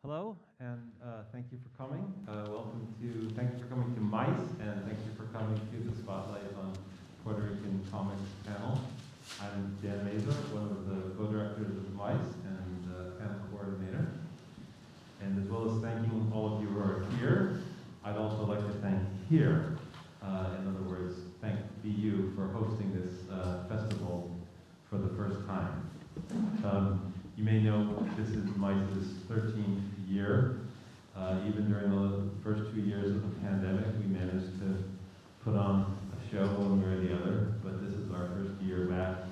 Hello, and thank you for coming. Thank you for coming to MICE, and thank you for coming to the Spotlight on Puerto Rican Comics panel. I'm Dan Mazur, one of the co-directors of MICE and panel coordinator. And as well as thanking all of you who are here, I'd also like to thank here. In other words, thank BU for hosting this festival for the first time. You may know this is MICE's 13th year. Even during the first 2 years of the pandemic, we managed to put on a show one way or the other, but this is our first year back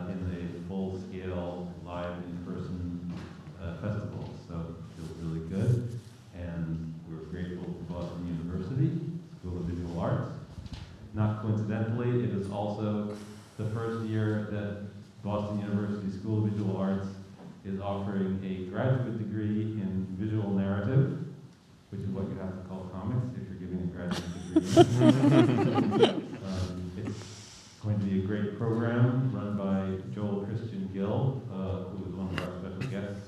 in a full-scale, live, in-person festival. So it feels really good, and we're grateful to Boston University School of Visual Arts. Not coincidentally, it is also the first year that Boston University School of Visual Arts is offering a graduate degree in visual narrative, which is what you have to call comics if you're giving a graduate degree. It's going to be a great program run by Joel Christian Gill, who is one of our special guests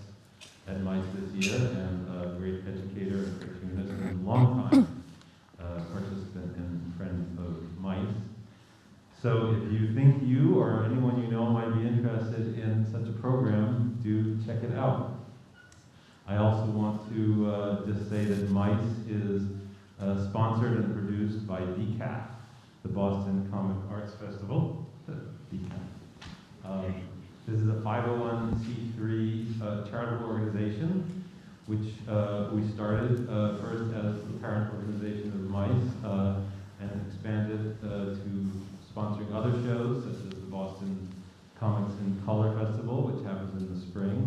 at MICE this year, and a great educator and cartoonist and long-time participant and friend of MICE. So if you think you or anyone you know might be interested in such a program, do check it out. I also want to just say that MICE is sponsored and produced by BCAF, the Boston Comic Arts Festival. BCAF. This is a 501c3 charitable organization, which we started first as the parent organization of MICE and expanded to sponsoring other shows, such as the Boston Comics in Color Festival, which happens in the spring,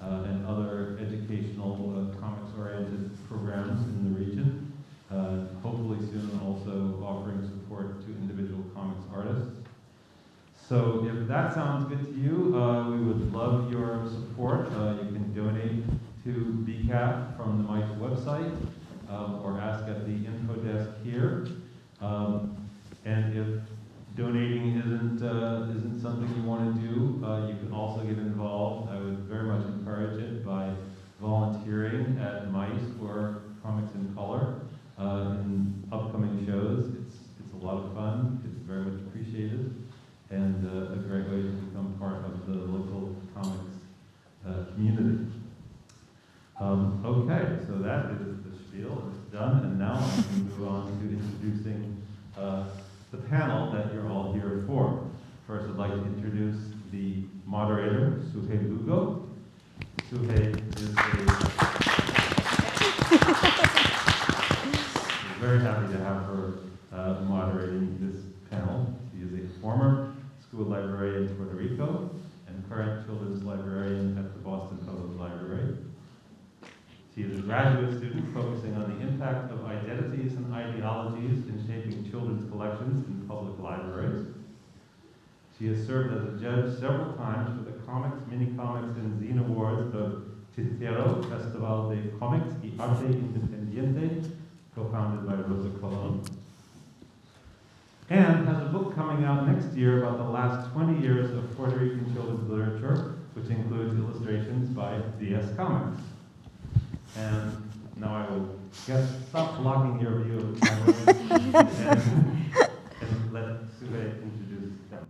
and other educational comics-oriented programs in the region. Hopefully soon also offering support to individual comics artists. So if that sounds good to you, we would love your support. You can donate to BCAF from the MICE website or ask at the info desk here. And if donating isn't something you want to do, you can also get involved. I would very much encourage it by volunteering at MICE or Comics in Color in upcoming shows. It's a lot of fun. It's very much appreciated, and a great way to become part of the local comics community. Okay, so that is the spiel. It's done, and now I can move on to introducing the panel that you're all here for. First, I'd like to introduce the moderator, Sujei Lugo. Sujei is we're very happy to have her moderating this panel. She is a former school librarian in Puerto Rico and current children's librarian at the Boston Public Library. She is a graduate student focusing on the impact of identities and ideologies in shaping children's collections in public libraries. She has served as a judge several times for the Comics, Mini-Comics, and Zine Awards of Tintero, Festival de Comics y Arte Independiente, co-founded by Rosa, Colón. And has a book coming out next year about the last 20 years of Puerto Rican children's literature, which includes illustrations by DS Comics. And now I will stop blocking your view of the camera and let Sujei introduce them.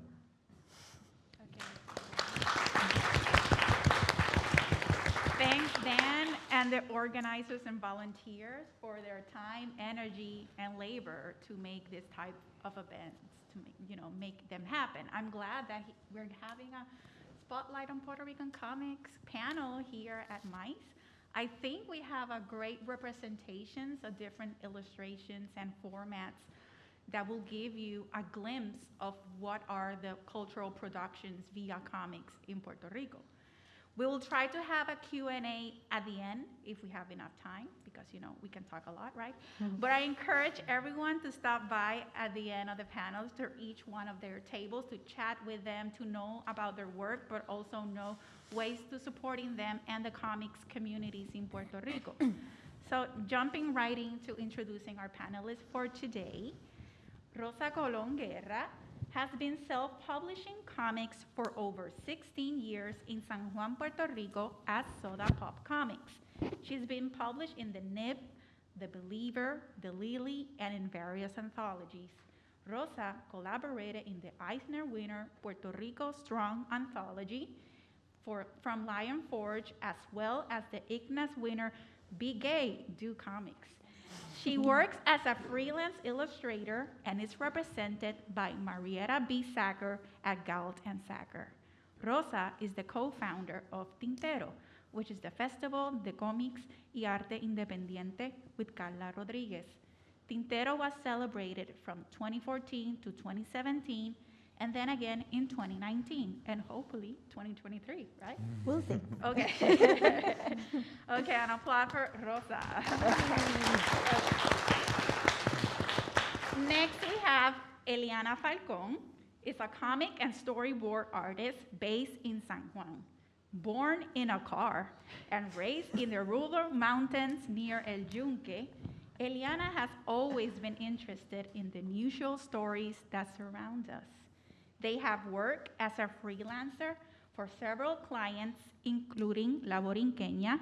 Okay. Thanks, Dan, and the organizers and volunteers for their time, energy, and labor to make this type of events, to make them happen. I'm glad that we're having a Spotlight on Puerto Rican Comics panel here at MICE. I think we have a great representations of different illustrations and formats that will give you a glimpse of what are the cultural productions via comics in Puerto Rico. We will try to have a Q&A at the end if we have enough time, because we can talk a lot, right? Mm-hmm. But I encourage everyone to stop by at the end of the panels to each one of their tables, to chat with them, to know about their work, but also know ways to supporting them and the comics communities in Puerto Rico. So jumping right into introducing our panelists for today, Rosa Colón Guerra has been self-publishing comics for over 16 years in San Juan, Puerto Rico as Soda Pop Comics. She's been published in the Nib, The Believer, The Lily, and in various anthologies. Rosa collaborated in the Eisner winner Puerto Rico Strong anthology from Lion Forge, as well as the Ignas winner Be Gay, Do Comics. She works as a freelance illustrator and is represented by Marietta B. Sacker at Galt and Sacker. Rosa is the co-founder of Tintero, which is the Festival de Cómics y Arte Independiente with Carla Rodriguez. Tintero was celebrated from 2014 to 2017, and then again in 2019, and hopefully 2023, right? We'll see. Okay. Okay, an applause for Rosa. Next, we have Eliana Falcón. Is a comic and storyboard artist based in San Juan. Born in a car and raised in the rural mountains near El Yunque, Eliana has always been interested in the unusual stories that surround us. They have worked as a freelancer for several clients, including La Borinqueña,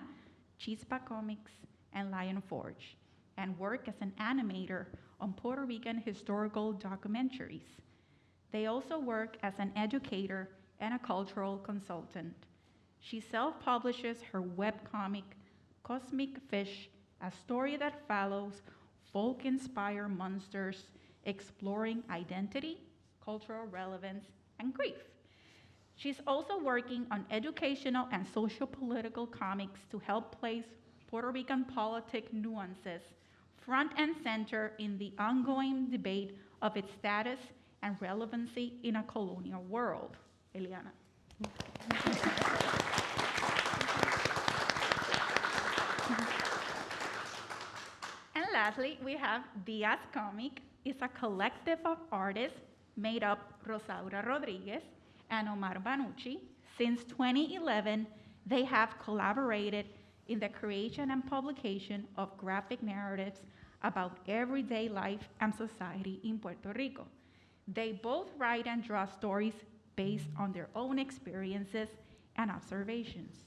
Chispa Comics, and Lion Forge, and work as an animator on Puerto Rican historical documentaries. They also work as an educator and a cultural consultant. She self-publishes her webcomic, Cosmic Fish, a story that follows folk-inspired monsters exploring identity, cultural relevance, and grief. She's also working on educational and social-political comics to help place Puerto Rican politic nuances front and center in the ongoing debate of its status and relevancy in a colonial world. Eliana. And lastly, we have Diaz Comic. It's a collective of artists made up Rosaura Rodriguez and Omar Banuchi. Since 2011, they have collaborated in the creation and publication of graphic narratives about everyday life and society in Puerto Rico. They both write and draw stories based on their own experiences and observations.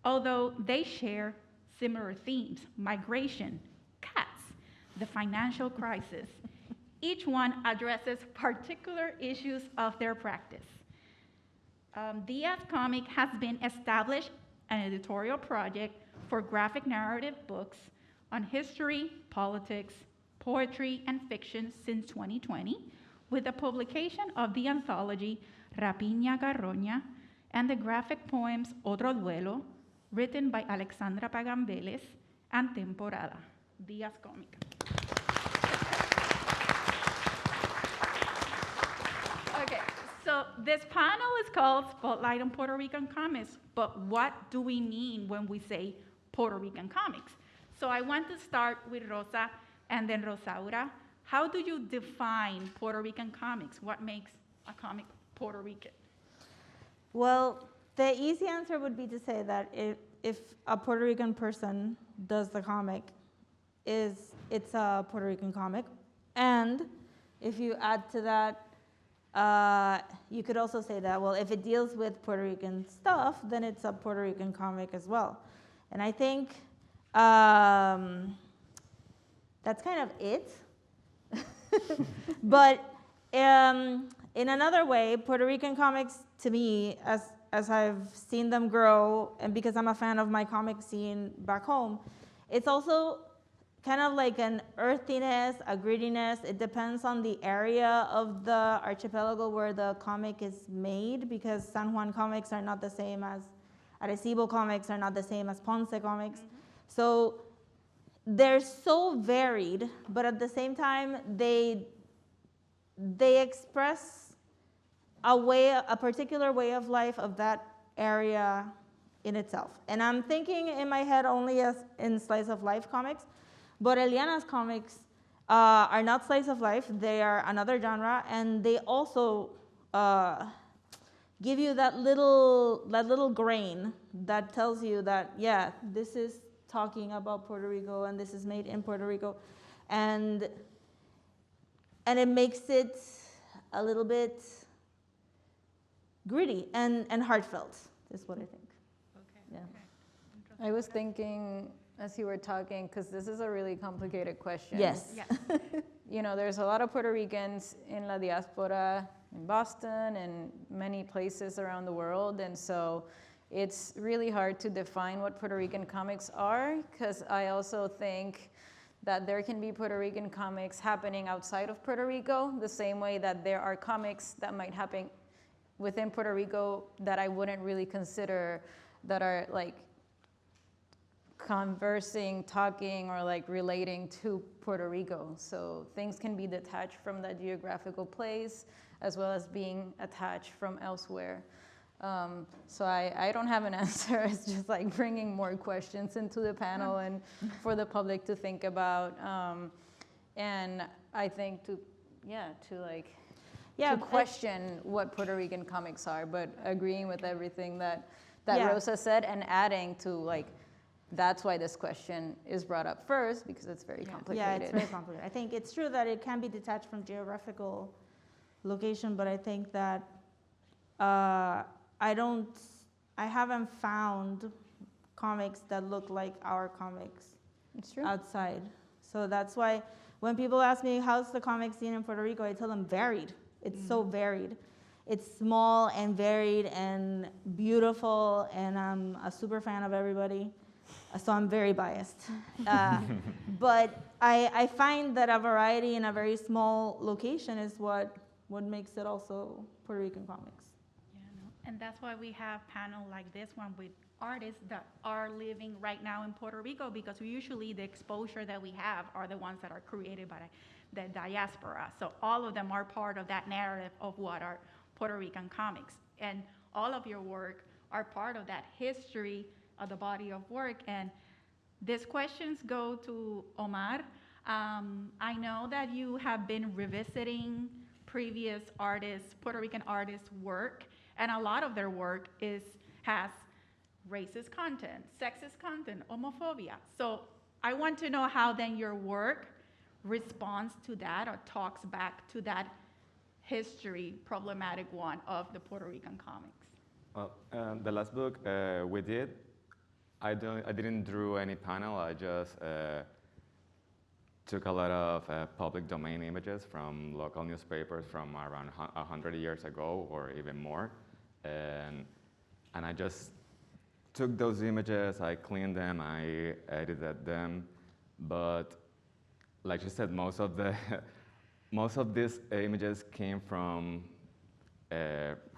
Although they share similar themes, migration, cats, the financial crisis, each one addresses particular issues of their practice. Diaz Comic has been established an editorial project for graphic narrative books on history, politics, poetry, and fiction since 2020, with the publication of the anthology Rapiña Garroña and the graphic poems Otro Duelo, written by Alexandra Pagan Vélez, and Temporada. Diaz Comic. Okay, so this panel is called Spotlight on Puerto Rican Comics, but what do we mean when we say Puerto Rican comics? So I want to start with Rosa and then Rosaura. How do you define Puerto Rican comics? What makes a comic Puerto Rican? Well, the easy answer would be to say that if a Puerto Rican person does the comic, it's a Puerto Rican comic. And if you add to that, you could also say that, well, if it deals with Puerto Rican stuff, then it's a Puerto Rican comic as well. And I think that's kind of it. But in another way, Puerto Rican comics, to me, as I've seen them grow, and because I'm a fan of my comic scene back home, it's also kind of like an earthiness, a grittiness. It depends on the area of the archipelago where the comic is made, because San Juan comics are not the same as Arecibo comics, are not the same as Ponce comics. Mm-hmm. So they're so varied, but at the same time, they express a particular way of life of that area in itself. And I'm thinking in my head only as in slice of life comics, but Eliana's comics are not slice of life. They are another genre, and they also give you that little grain that tells you that, yeah, this is talking about Puerto Rico, and this is made in Puerto Rico, and it makes it a little bit gritty and heartfelt, is what I think. Okay. Yeah. Okay. I was thinking as you were talking, because this is a really complicated question. Yes. Yes. You know, there's a lot of Puerto Ricans in La Diaspora, in Boston, and many places around the world, and so it's really hard to define what Puerto Rican comics are, because I also think that there can be Puerto Rican comics happening outside of Puerto Rico, the same way that there are comics that might happen within Puerto Rico that I wouldn't really consider that are like conversing, talking, or like relating to Puerto Rico. So things can be detached from that geographical place as well as being attached from elsewhere. So I don't have an answer. It's just like bringing more questions into the panel and for the public to think about. And I think to question what Puerto Rican comics are, but agreeing with everything that Rosa said and adding to like, that's why this question is brought up first, because it's very complicated. Yeah, it's very complicated. I think it's true that it can be detached from geographical location, but I think that I haven't found comics that look like our comics It's true. outside. So that's why when people ask me, how's the comic scene in Puerto Rico, I tell them varied. It's so varied. It's small and varied and beautiful, and I'm a super fan of everybody. So I'm very biased. But I find that a variety in a very small location is what makes it also Puerto Rican comics. Yeah, no. And that's why we have panels like this one with artists that are living right now in Puerto Rico, because usually the exposure that we have are the ones that are created by the diaspora. So all of them are part of that narrative of what are Puerto Rican comics. And all of your work are part of that history of the body of work. And these questions go to Omar. I know that you have been revisiting previous artists, Puerto Rican artists' work, and a lot of their work has racist content, sexist content, homophobia. So I want to know how then your work responds to that or talks back to that history problematic one of the Puerto Rican comics. Well, the last book we did, I didn't draw any panel. I just took a lot of public domain images from local newspapers from around 100 years ago or even more, and I just took those images. I cleaned them. I edited them, but like you said, most of these images came from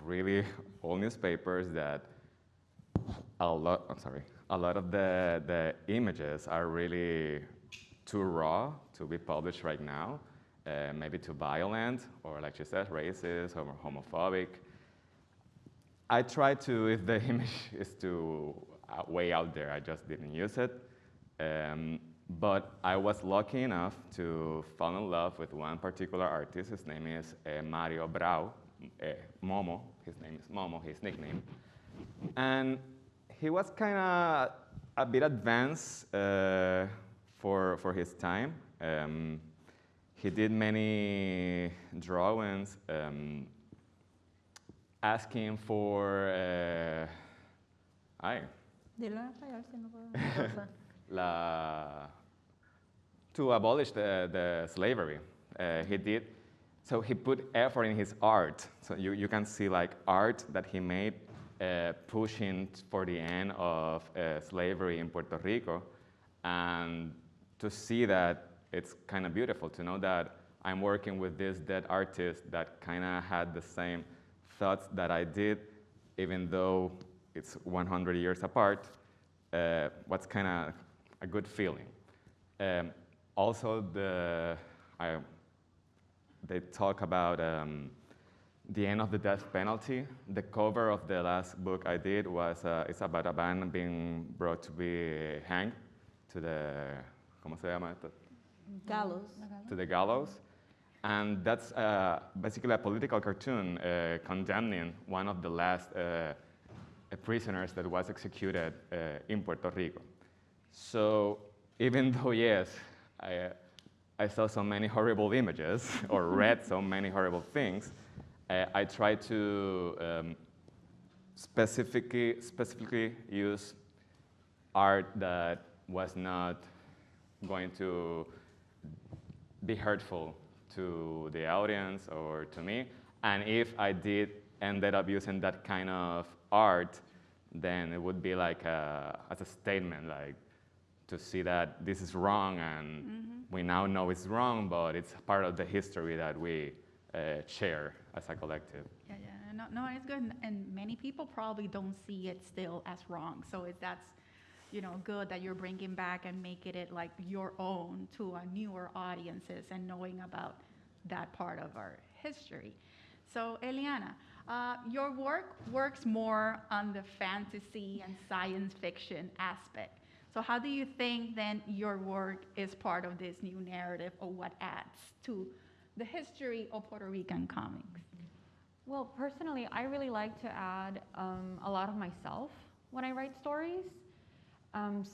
really old newspapers that a lot of the images are really too raw to be published right now, maybe too violent, or like she said, racist or homophobic. I tried to, if the image is too way out there, I just didn't use it. But I was lucky enough to fall in love with one particular artist. His name is Mario Brau, Momo. His name is Momo, his nickname. And he was kind of a bit advanced for his time. He did many drawings asking for to abolish the slavery. So he put effort in his art. So you can see like art that he made pushing for the end of slavery in Puerto Rico. And to see that, it's kind of beautiful to know that I'm working with this dead artist that kind of had the same thoughts that I did, even though it's 100 years apart. What's kind of a good feeling. Also, they talk about the end of the death penalty. The cover of the last book I did was it's about a man being brought to be hanged to the ¿cómo se llama esto? Gallows. To the gallows. And that's basically a political cartoon condemning one of the last prisoners that was executed in Puerto Rico. So even though, yes, I saw so many horrible images or read so many horrible things, I tried to specifically use art that was not going to be hurtful to the audience or to me. And if I did ended up using that kind of art, then it would be like as a statement, like to see that this is wrong, and we now know it's wrong, but it's part of the history that we share as a collective. Yeah, yeah, no, it's good, and many people probably don't see it still as wrong. So that's, good that you're bringing back and making it like your own to newer audiences and knowing about that part of our history. So Eliana, your work works more on the fantasy and science fiction aspect. So how do you think then your work is part of this new narrative, or what adds to the history of Puerto Rican comics? Well, personally, I really like to add a lot of myself when I write stories.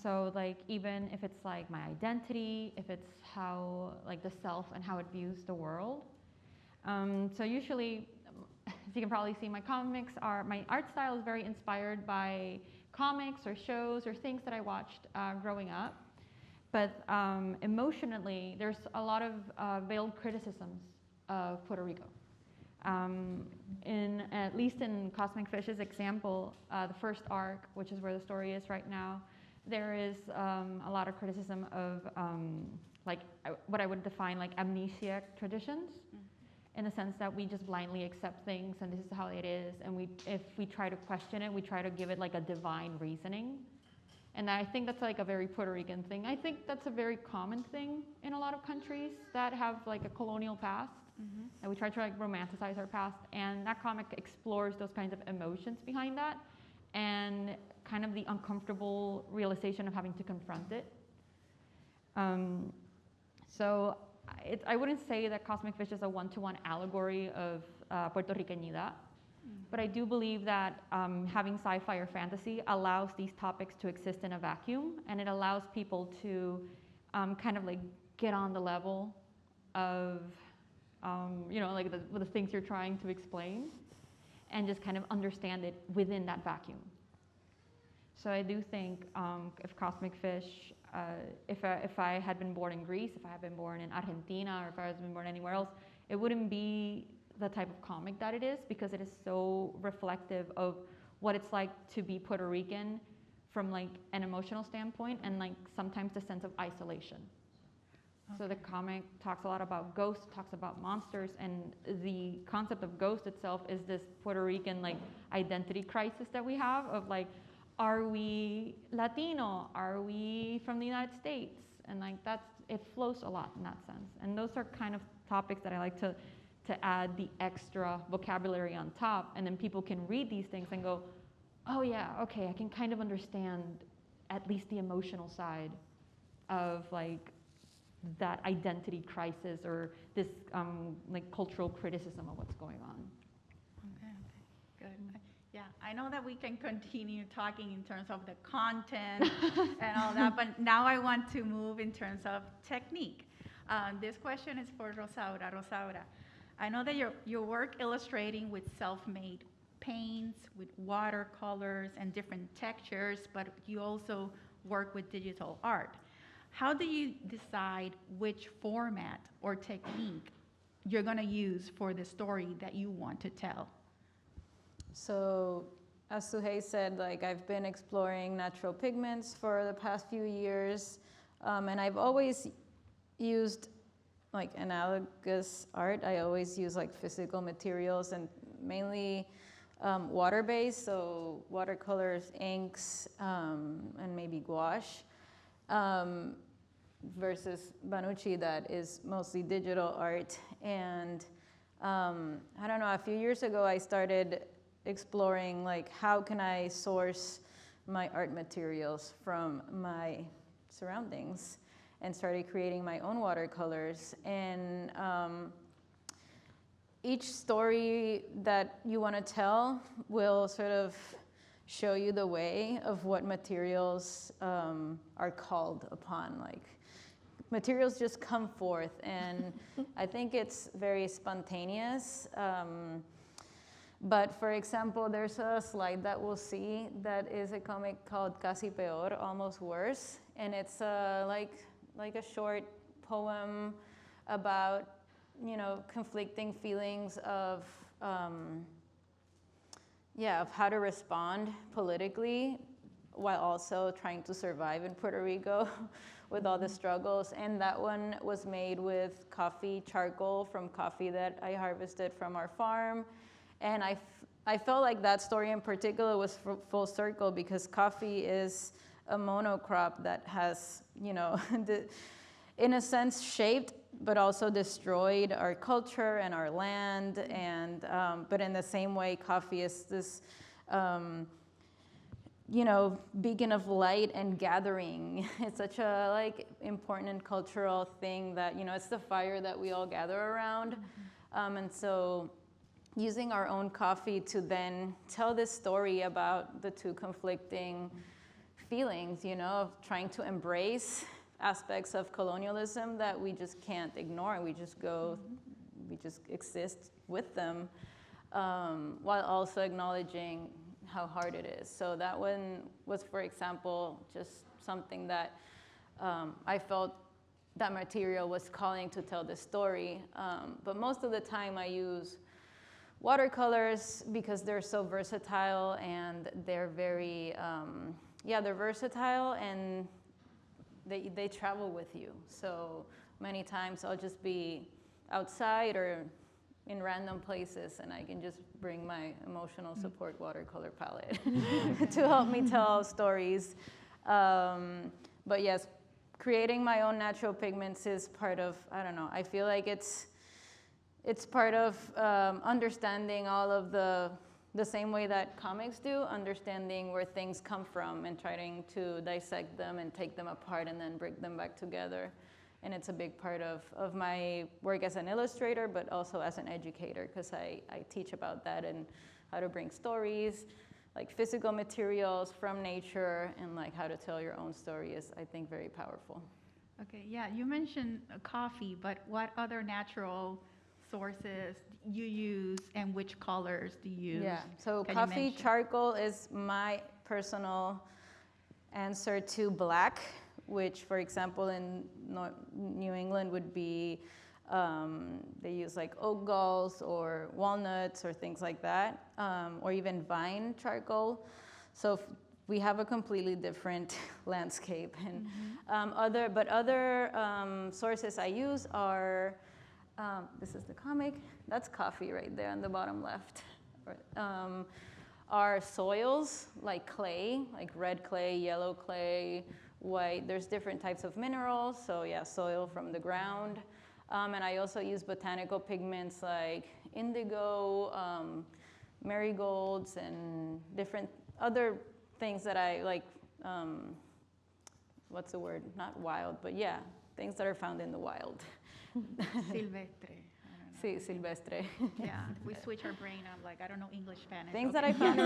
So like even if it's like my identity, if it's how like the self and how it views the world. So usually, as you can probably see, my art style is very inspired by comics or shows or things that I watched growing up. But emotionally, there's a lot of veiled criticisms of Puerto Rico. At least in Cosmic Fish's example, the first arc, which is where the story is right now, there is a lot of criticism of what I would define like amnesiac traditions, in the sense that we just blindly accept things and this is how it is, and if we try to question it, we try to give it like a divine reasoning. And I think that's like a very Puerto Rican thing. I think that's a very common thing in a lot of countries that have like a colonial past. And we try to like romanticize our past, and that comic explores those kinds of emotions behind that and kind of the uncomfortable realization of having to confront it. So I wouldn't say that Cosmic Fish is a one-to-one allegory of Puerto Ricanidad, but I do believe that having sci-fi or fantasy allows these topics to exist in a vacuum, and it allows people to kind of like get on the level of like the things you're trying to explain, and just kind of understand it within that vacuum. So I do think if Cosmic Fish, if I had been born in Greece, if I had been born in Argentina, or if I had been born anywhere else, it wouldn't be the type of comic that it is, because it is so reflective of what it's like to be Puerto Rican from like an emotional standpoint, and like sometimes the sense of isolation. So the comic talks a lot about ghosts, talks about monsters, and the concept of ghost itself is this Puerto Rican like identity crisis that we have of like, are we Latino? Are we from the United States? And like it flows a lot in that sense. And those are kind of topics that I like to add the extra vocabulary on top, and then people can read these things and go, oh yeah, okay, I can kind of understand at least the emotional side of like that identity crisis, or this like cultural criticism of what's going on. Okay, good. Yeah, I know that we can continue talking in terms of the content and all that, but now I want to move in terms of technique. This question is for Rosaura. Rosaura, I know that your work illustrating with self-made paints, with watercolors and different textures, but you also work with digital art. How do you decide which format or technique you're going to use for the story that you want to tell? So, as Sujei said, like I've been exploring natural pigments for the past few years, and I've always used like analogous art. I always use like physical materials, and mainly water-based, so watercolors, inks, and maybe gouache. Versus Banuchi, that is mostly digital art. And I don't know, a few years ago I started exploring like how can I source my art materials from my surroundings, and started creating my own watercolors. And each story that you want to tell will sort of show you the way of what materials are called upon. Like materials just come forth, and I think it's very spontaneous. But for example, there's a slide that we'll see that is a comic called Casi Peor, Almost Worse, and it's like a short poem about, you know, conflicting feelings of how to respond politically while also trying to survive in Puerto Rico with all the struggles. And that one was made with coffee charcoal from coffee that I harvested from our farm. And I felt like that story in particular was full circle, because coffee is a monocrop that has, you know, in a sense shaped but also destroyed our culture and our land. And but in the same way, coffee is this you know, beacon of light and gathering. It's such a like important and cultural thing that, you know, it's the fire that we all gather around. And so using our own coffee to then tell this story about the two conflicting feelings, you know, of trying to embrace aspects of colonialism that we just can't ignore. We just go, we just exist with them, while also acknowledging how hard it is. So that one was, for example, just something that I felt that material was calling to tell the story. But most of the time I use watercolors because they're so versatile, and they're very, they're versatile, and they travel with you. So many times I'll just be outside or in random places, and I can just bring my emotional support watercolor palette to help me tell stories. But yes, creating my own natural pigments is part of, I don't know, I feel like it's part of understanding all of the same way that comics do, understanding where things come from and trying to dissect them and take them apart and then bring them back together. And it's a big part of my work as an illustrator, but also as an educator, because I teach about that and how to bring stories, like physical materials from nature, and like how to tell your own story is, I think, very powerful. Okay, yeah, you mentioned coffee, but what other natural sources you use, and which colors do you use? Yeah, so Can coffee charcoal is my personal answer to black, which, for example, in New England would be, they use like oak galls or walnuts or things like that, or even vine charcoal. So we have a completely different landscape. And other sources I use are, this is the comic, that's coffee right there on the bottom left. Are soils like clay, like red clay, yellow clay, white. There's different types of minerals, so yeah, soil from the ground. And I also use botanical pigments like indigo, marigolds, and different other things that I like, what's the word? Not wild, but yeah, things that are found in the wild. Silvestre. Sí, silvestre. Yeah, we switch our brain. I'm like, I don't know English, Spanish. Things that I find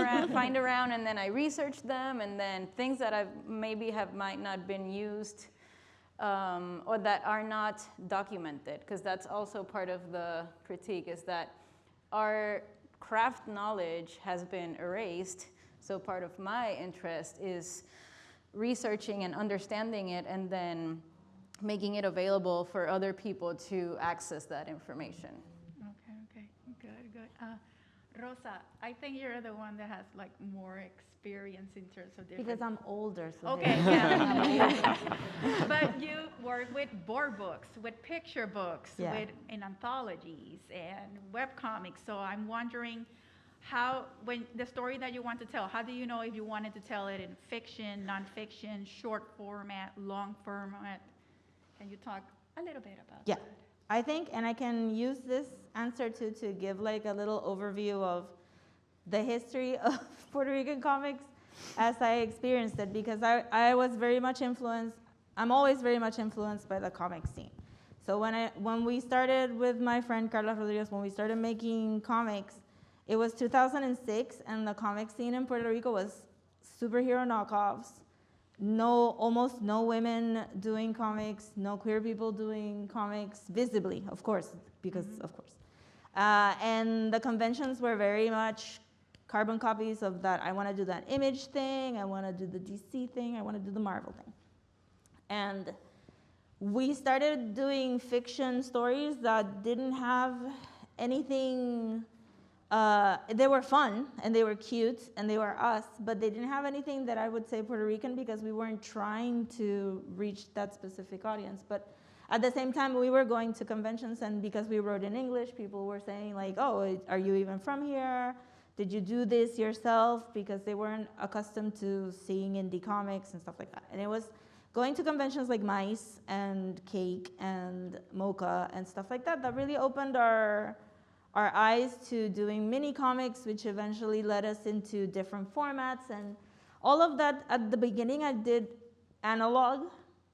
around, and then I research them, and then things that I've maybe might not been used, or that are not documented, because that's also part of the critique, is that our craft knowledge has been erased. So part of my interest is researching and understanding it, and then making it available for other people to access that information. Okay, good. Rosa, I think you're the one that has like more experience in terms of different... Because I'm older, so... Okay, yeah. But you work with board books, with picture books, in anthologies and webcomics. So I'm wondering how, when the story that you want to tell, how do you know if you wanted to tell it in fiction, nonfiction, short format, long format? Can you talk a little bit about that? I think, and I can use this answer to give like a little overview of the history of Puerto Rican comics as I experienced it, because I was very much influenced, I'm always very much influenced by the comic scene. So when we started with my friend Carla Rodriguez, when we started making comics, it was 2006, and the comic scene in Puerto Rico was superhero knockoffs, almost no women doing comics, no queer people doing comics, visibly, of course, because of course. And the conventions were very much carbon copies of that. I want to do that Image thing, I want to do the DC thing, I want to do the Marvel thing. And we started doing fiction stories that didn't have anything, they were fun and they were cute and they were us, but they didn't have anything that I would say Puerto Rican because we weren't trying to reach that specific audience. But at the same time, we were going to conventions, and because we wrote in English, people were saying like, oh, are you even from here? Did you do this yourself? Because they weren't accustomed to seeing indie comics and stuff like that. And it was going to conventions like Mice and Cake and Mocha and stuff like that that really opened our eyes to doing mini comics, which eventually led us into different formats. And all of that, at the beginning, I did analog,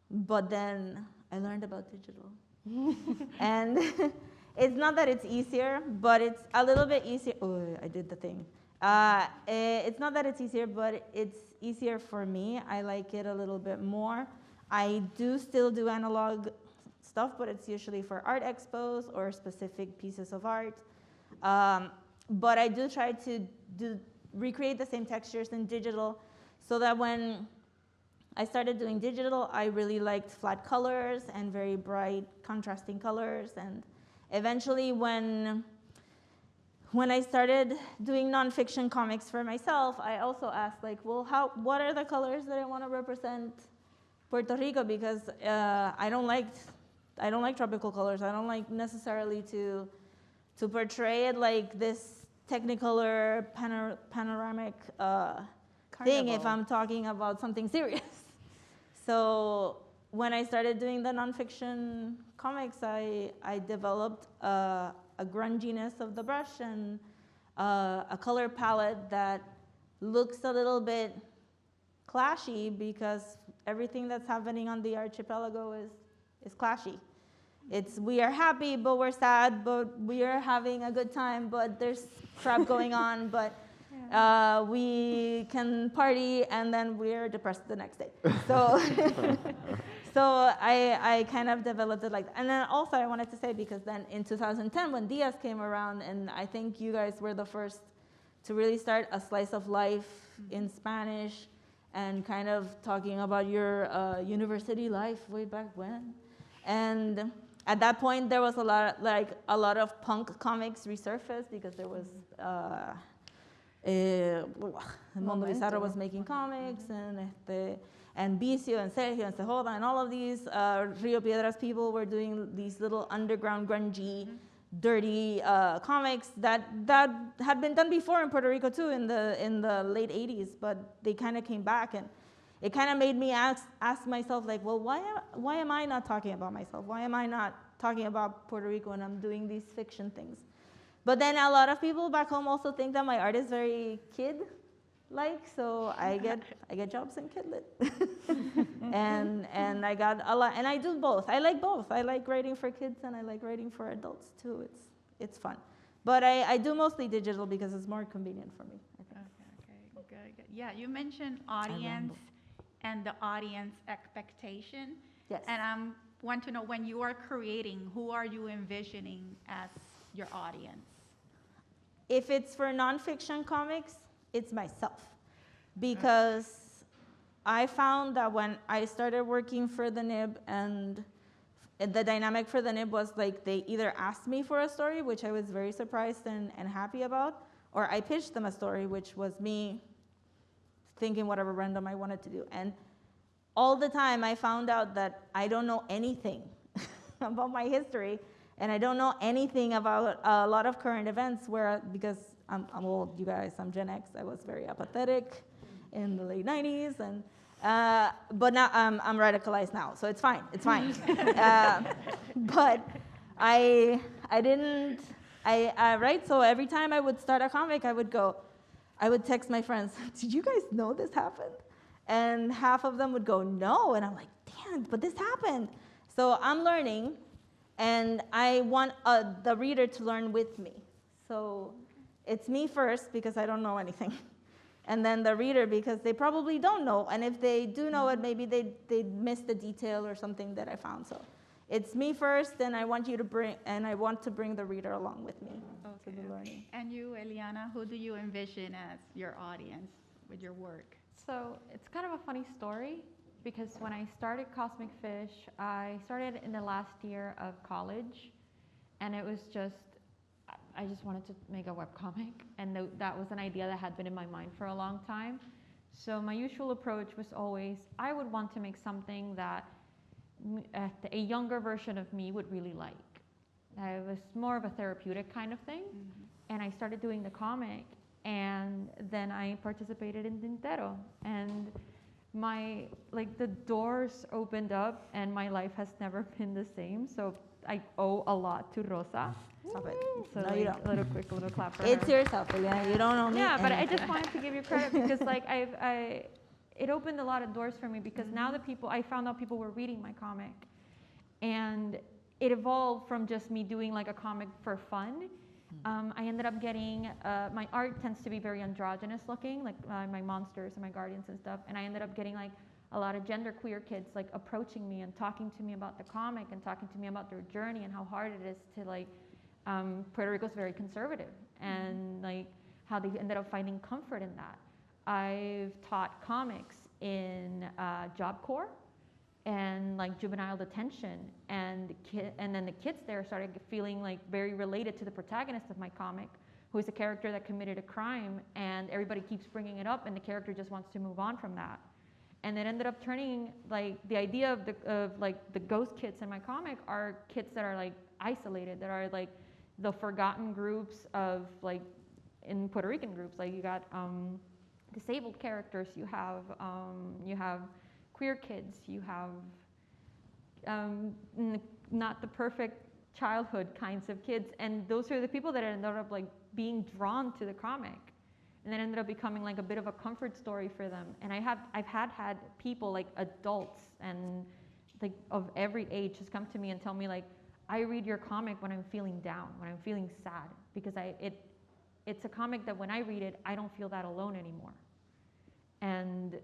but then I learned about digital. And it's not that it's easier, but it's a little bit easier. Oh, I did the thing. It's not that it's easier, but it's easier for me. I like it a little bit more. I do still do analog stuff, but it's usually for art expos or specific pieces of art. But I do try to recreate the same textures in digital, so that when I started doing digital, I really liked flat colors and very bright contrasting colors. And eventually when I started doing nonfiction comics for myself, I also asked like, well, what are the colors that I want to represent Puerto Rico? Because I don't like tropical colors. I don't like necessarily to portray it like this technicolor panoramic thing if I'm talking about something serious. So when I started doing the nonfiction comics, I developed a grunginess of the brush and a color palette that looks a little bit clashy, because everything that's happening on the archipelago is clashy. We are happy, but we're sad, but we are having a good time, but there's crap going on, but we can party, and then we're depressed the next day. So, so I kind of developed it like that. And then also I wanted to say, because then in 2010, when Diaz came around, and I think you guys were the first to really start a slice of life in Spanish, and kind of talking about your university life way back when. And at that point, there was a lot of punk comics resurfaced, because there was Mundo Bizarro was making comics, and Vicio and Sergio and Cejoda and all of these Rio Piedras people were doing these little underground grungy, dirty comics that had been done before in Puerto Rico too in the late 80s, but they kind of came back, and it kind of made me ask myself like, well, why am I not talking about myself? Why am I not talking about Puerto Rico when I'm doing these fiction things? But then a lot of people back home also think that my art is very kid-like, so I get jobs in Kidlit. and I got a lot, and I do both. I like both. I like writing for kids, and I like writing for adults too. It's fun. But I do mostly digital because it's more convenient for me, I think. Okay, good. Yeah, you mentioned audience and the audience expectation. Yes. And I want to know, when you are creating, who are you envisioning as your audience? If it's for nonfiction comics, it's myself. Because I found that when I started working for the Nib, and the dynamic for the Nib was like, they either asked me for a story, which I was very surprised and happy about, or I pitched them a story, which was me thinking whatever random I wanted to do. And all the time I found out that I don't know anything about my history, and I don't know anything about a lot of current events, because I'm old, you guys, I'm Gen X. I was very apathetic in the late 90s, and but now I'm radicalized now, so it's fine. But I didn't, right? So every time I would start a comic, I would text my friends, did you guys know this happened? And half of them would go, no, and I'm like, damn, but this happened. So I'm learning, and I want the reader to learn with me. So it's me first, because I don't know anything. And then the reader, because they probably don't know. And if they do know it, maybe they missed a detail or something that I found. So it's me first, and I want to bring the reader along with me to the learning. And you, Eliana, who do you envision as your audience with your work? So it's kind of a funny story. because when I started Cosmic Fish, I started in the last year of college, and it was just, I just wanted to make a webcomic, and that was an idea that had been in my mind for a long time. So my usual approach was always, I would want to make something that a younger version of me would really like. It was more of a therapeutic kind of thing, and I started doing the comic, and then I participated in Tintero, and the doors opened up, and my life has never been the same. So I owe a lot to Rosa. Stop it. So No, you don't. a little clap for It's her. yourself, Eliana. You don't owe me Yeah, but I anything. just wanted to give you credit because it opened a lot of doors for me, because now I found out people were reading my comic, and it evolved from just me doing like a comic for fun. I ended up getting, my art tends to be very androgynous looking, like my monsters and my guardians and stuff, and I ended up getting like a lot of genderqueer kids like approaching me and talking to me about the comic and talking to me about their journey and how hard it is to like, Puerto Rico's very conservative, and like how they ended up finding comfort in that. I've taught comics in Job Corps and like juvenile detention, and then the kids there started feeling like very related to the protagonist of my comic, who is a character that committed a crime, and everybody keeps bringing it up, and the character just wants to move on from that. And it ended up turning like the idea of like the ghost kids in my comic are kids that are like isolated, that are like the forgotten groups of like in Puerto Rican groups. Like you got disabled characters, you have queer kids, you have not the perfect childhood kinds of kids, and those are the people that ended up like being drawn to the comic, and then ended up becoming like a bit of a comfort story for them. And I've had people like adults and like of every age just come to me and tell me like, I read your comic when I'm feeling down, when I'm feeling sad, because it's a comic that when I read it, I don't feel that alone anymore. And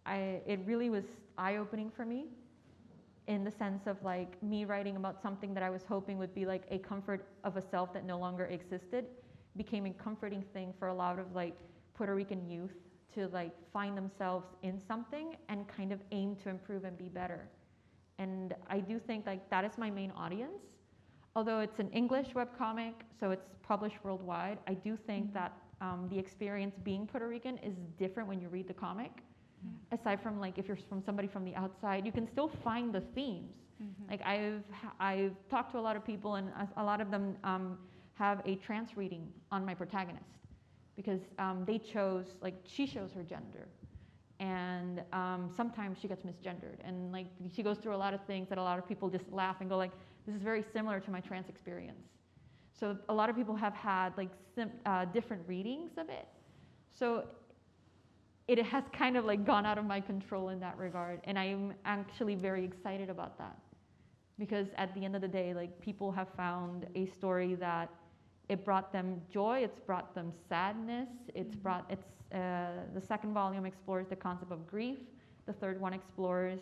it really was eye-opening for me, in the sense of like me writing about something that I was hoping would be like a comfort of a self that no longer existed, became a comforting thing for a lot of like Puerto Rican youth to like find themselves in something and kind of aim to improve and be better. And I do think like that is my main audience. Although it's an English webcomic, so it's published worldwide, I do think that the experience being Puerto Rican is different when you read the comic. Aside from like if you're from somebody from the outside, you can still find the themes. Like I've talked to a lot of people, and a lot of them have a trans reading on my protagonist, because they chose, like she shows her gender, and sometimes she gets misgendered, and like she goes through a lot of things that a lot of people just laugh and go like, this is very similar to my trans experience. So a lot of people have had like different readings of it. So it has kind of like gone out of my control in that regard, and I'm actually very excited about that, because at the end of the day, like people have found a story that it brought them joy, it's brought them sadness, the second volume explores the concept of grief, the third one explores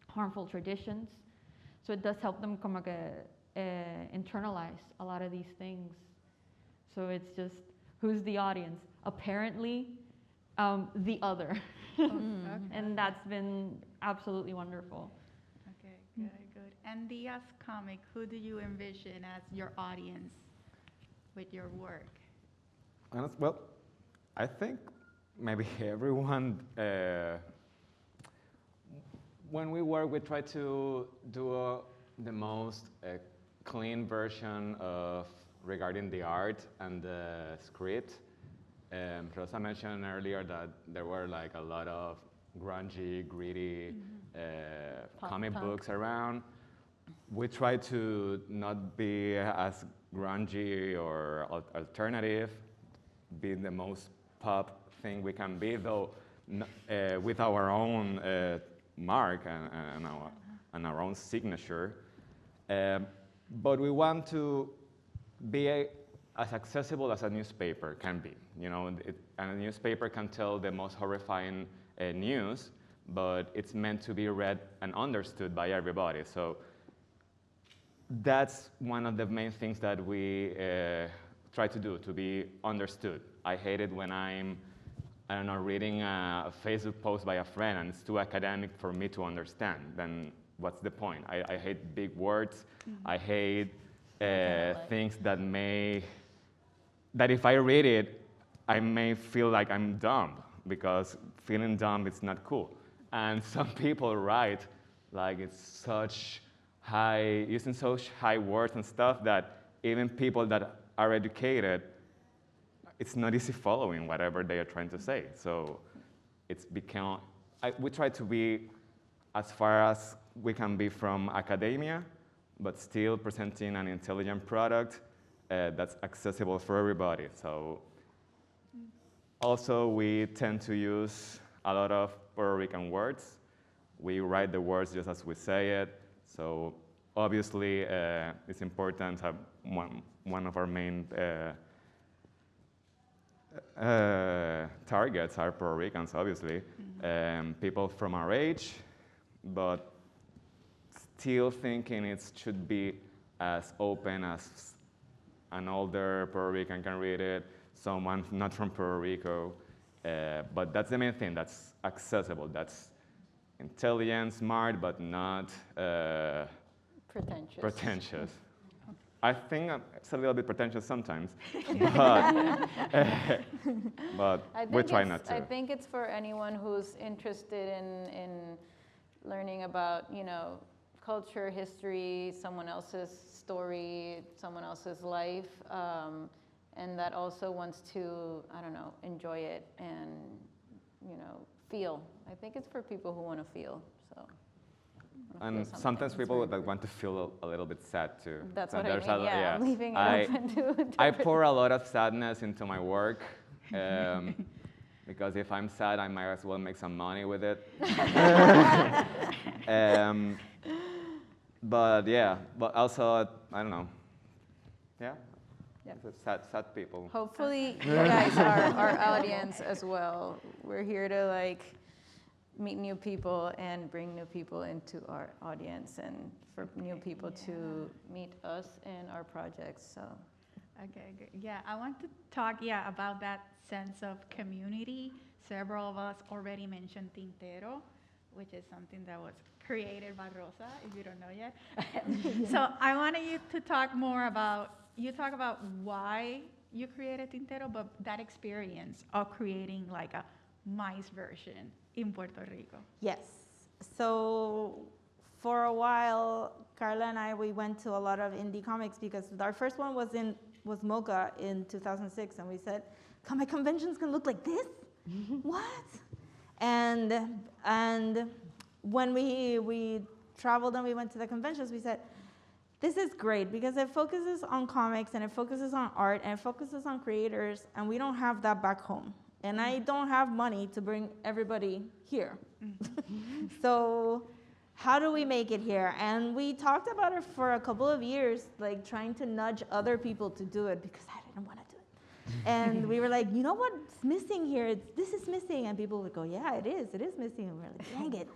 harmful traditions. So it does help them come internalize a lot of these things. So it's just, who's the audience? Apparently, the other. And that's been absolutely wonderful. Okay, good. And the comic, who do you envision as your audience with your work? Well, I think maybe everyone, when we work, we try to do the most clean version of regarding the art and the script. Rosa mentioned earlier that there were like a lot of grungy, gritty comic books around. We try to not be as grungy or alternative, be the most pop thing we can be, though with our own mark and our own signature. But we want to be as accessible as a newspaper can be. You know, and a newspaper can tell the most horrifying news, but it's meant to be read and understood by everybody. So that's one of the main things that we try to do, to be understood. I hate it when I'm I don't know, reading a Facebook post by a friend and it's too academic for me to understand, then what's the point? I hate big words. I hate things that if I read it, I may feel like I'm dumb, because feeling dumb is not cool. And some people write like it's using such high words and stuff that even people that are educated, it's not easy following whatever they are trying to say. So it's become, we try to be as far as we can be from academia, but still presenting an intelligent product that's accessible for everybody. So also we tend to use a lot of Puerto Rican words. We write the words just as we say it. So obviously it's important. One of our main targets are Puerto Ricans, obviously, people from our age, but still thinking it should be as open as an older Puerto Rican can read it, someone not from Puerto Rico, but that's the main thing, that's accessible, that's intelligent, smart, but not pretentious. I think it's a little bit pretentious sometimes, but we try not to. I think it's for anyone who's interested in learning about, culture, history, someone else's story, someone else's life, and that also wants to, enjoy it and, feel. I think it's for people who want to feel, so. And sometimes people that want to feel a little bit sad too. That's so what I mean, yeah. I'm leaving it open to I pour a lot of sadness into my work, because if I'm sad, I might as well make some money with it. But yeah, but also, I don't know, yeah. Sad people. Hopefully you guys are our audience as well. We're here to meet new people and bring new people into our audience, and for new people to meet us and our projects. So. Okay, good. Yeah, I want to talk, about that sense of community. Several of us already mentioned Tintero, which is something that was created by Rosa, if you don't know yet. So I wanted you to talk more about, why you created Tintero, but that experience of creating a mice version in Puerto Rico. Yes. So for a while, Carla and we went to a lot of indie comics, because our first one was Mocha in 2006, and we said, comic conventions can look like this? What? And when we traveled and we went to the conventions, we said, this is great, because it focuses on comics and it focuses on art and it focuses on creators, and we don't have that back home. And I don't have money to bring everybody here. So how do we make it here? And we talked about it for a couple of years, trying to nudge other people to do it, because I didn't want to do it. And we were like, you know what's missing here? This is missing. And people would go, yeah, it is missing. And we're like, dang it.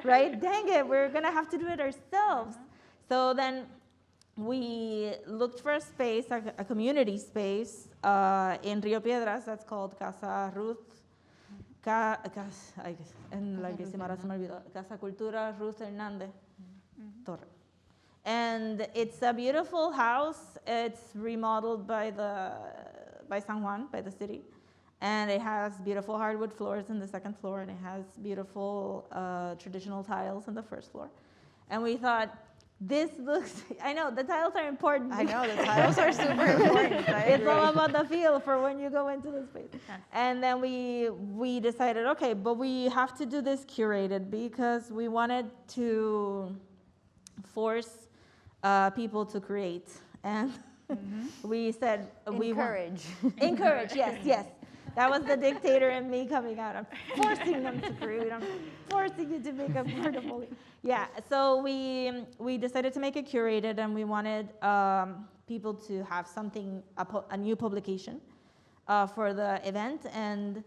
Right? Dang it, we're going to have to do it ourselves. So then we looked for a space, a community space in Rio Piedras that's called Casa Ruth. En la que se me olvidó. Casa Cultura Ruth Hernández Torre. And it's a beautiful house. It's remodeled by San Juan, by the city. And it has beautiful hardwood floors in the second floor, and it has beautiful traditional tiles on the first floor. And we thought, this looks, I know, the tiles are important. I know, the tiles are super important. It's all about the feel for when you go into the space. Yes. And then we decided, okay, but we have to do this curated, because we wanted to force people to create. And we said, encourage. Encourage, yes. That was the dictator in me coming out. I'm forcing them to create. I'm forcing you to make a portfolio. Yeah, so we decided to make it curated, and we wanted people to have something, a new publication for the event. And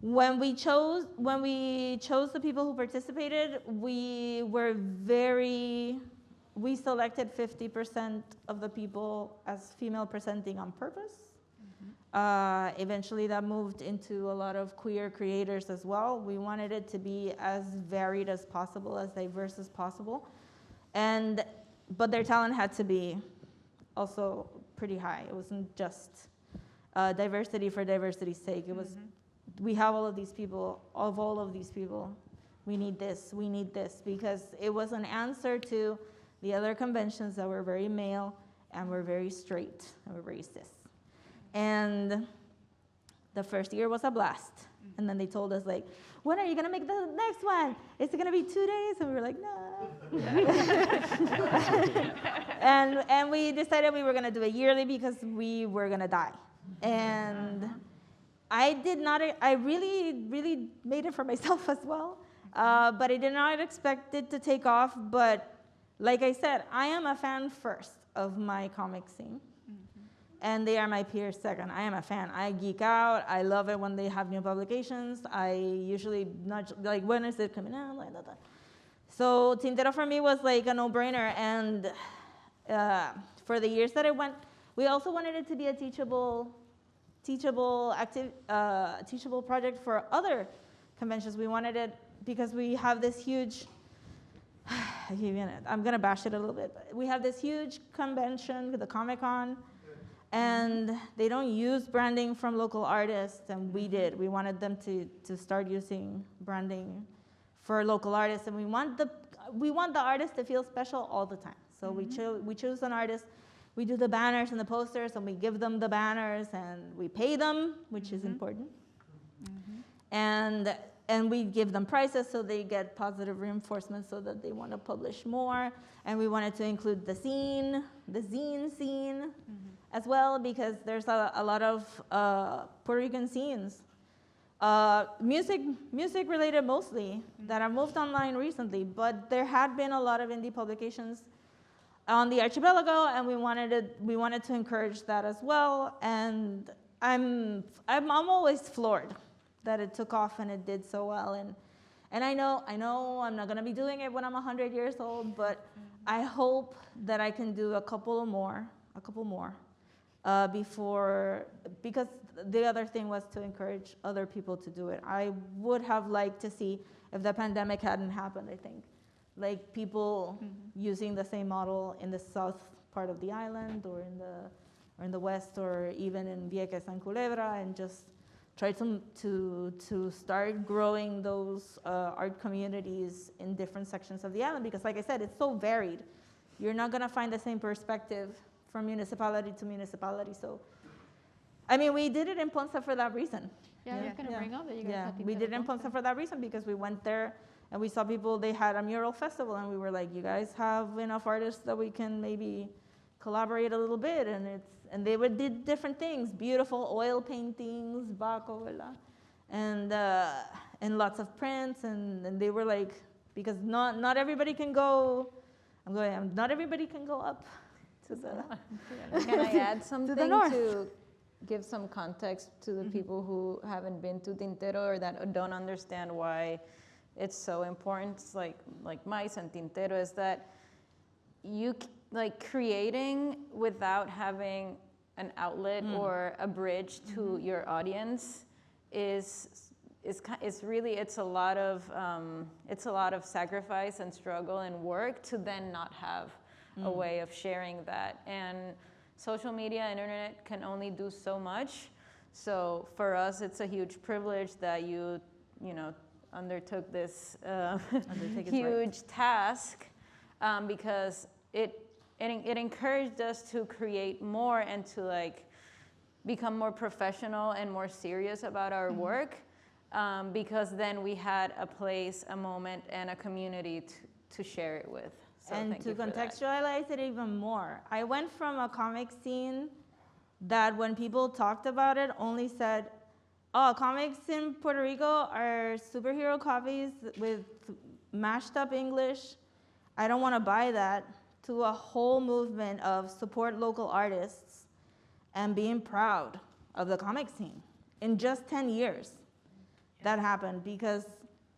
when we chose the people who participated, we selected 50% of the people as female presenting on purpose. Eventually that moved into a lot of queer creators as well. We wanted it to be as varied as possible, as diverse as possible. But their talent had to be also pretty high. It wasn't just diversity for diversity's sake. It was, we have all of these people, of all of these people, we need this, because it was an answer to the other conventions that were very male and were very straight and were very cis. And the first year was a blast. And then they told us, like, when are you going to make the next one? Is it going to be 2 days? And we were like, no. and we decided we were going to do it yearly because we were going to die. And I really, really made it for myself as well. But I did not expect it to take off. But like I said, I am a fan first of my comic scene. And they are my peers second. I am a fan. I geek out. I love it when they have new publications. I usually not like, when is it coming out? Like that. So Tintero for me was like a no-brainer. And for the years that I went, we also wanted it to be a teachable project for other conventions. We wanted it because we have this huge. I'm gonna bash it a little bit. But we have this huge convention, the Comic-Con. And they don't use branding from local artists, and we did. We wanted them to start using branding for local artists, and we want the artist to feel special all the time. So we choose an artist, we do the banners and the posters, and we give them the banners, and we pay them, which is important. And we give them prizes so they get positive reinforcement so that they want to publish more. And we wanted to include the zine scene. As well, because there's a lot of Puerto Rican scenes, music related mostly, that have moved online recently, but there had been a lot of indie publications on the archipelago, and we wanted to encourage that as well. And I'm always floored that it took off and it did so well. And I know I'm not gonna be doing it when I'm 100 years old, but I hope that I can do a couple more. Because the other thing was to encourage other people to do it. I would have liked to see, if the pandemic hadn't happened, I think, like people using the same model in the south part of the island, or in the west, or even in Vieques and Culebra, and just try to start growing those art communities in different sections of the island. Because like I said, it's so varied. You're not gonna find the same perspective from municipality to municipality. So, I mean, we did it in Ponce for that reason. Yeah, I was going to bring up that you guys had we did it in Ponce for that reason, because we went there and we saw people, they had a mural festival, and we were like, you guys have enough artists that we can maybe collaborate a little bit. And they did different things, beautiful oil paintings, Baco, and lots of prints. And they were like, because not everybody can go, not everybody can go up. Can I add something to give some context to the people who haven't been to Tintero or that don't understand why it's so important? It's like Mice and Tintero, is that you creating without having an outlet or a bridge to your audience is really, it's a lot of sacrifice and struggle and work to then not have a way of sharing that. And social media and internet can only do so much. So for us, it's a huge privilege that you undertook this huge task, because it encouraged us to create more and to become more professional and more serious about our work, because then we had a place, a moment, and a community to share it with. So and to contextualize it even more, I went from a comic scene that when people talked about it only said, oh, comics in Puerto Rico are superhero copies with mashed up English. I don't want to buy that, to a whole movement of support local artists and being proud of the comic scene. In just 10 years, that happened, because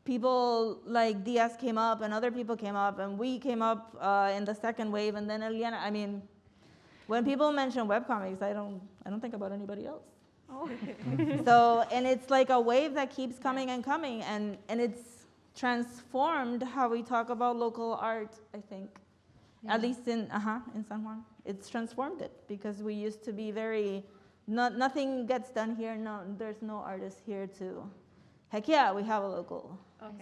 people like Diaz came up and other people came up, and we came up in the second wave, and then Eliana. I mean, when people mention webcomics, I don't think about anybody else, So, and it's like a wave that keeps coming and coming, and it's transformed how we talk about local art, I think. At least in San Juan. It's transformed it, because we used to be very, nothing gets done here, there's no artist here to, heck yeah, we have a local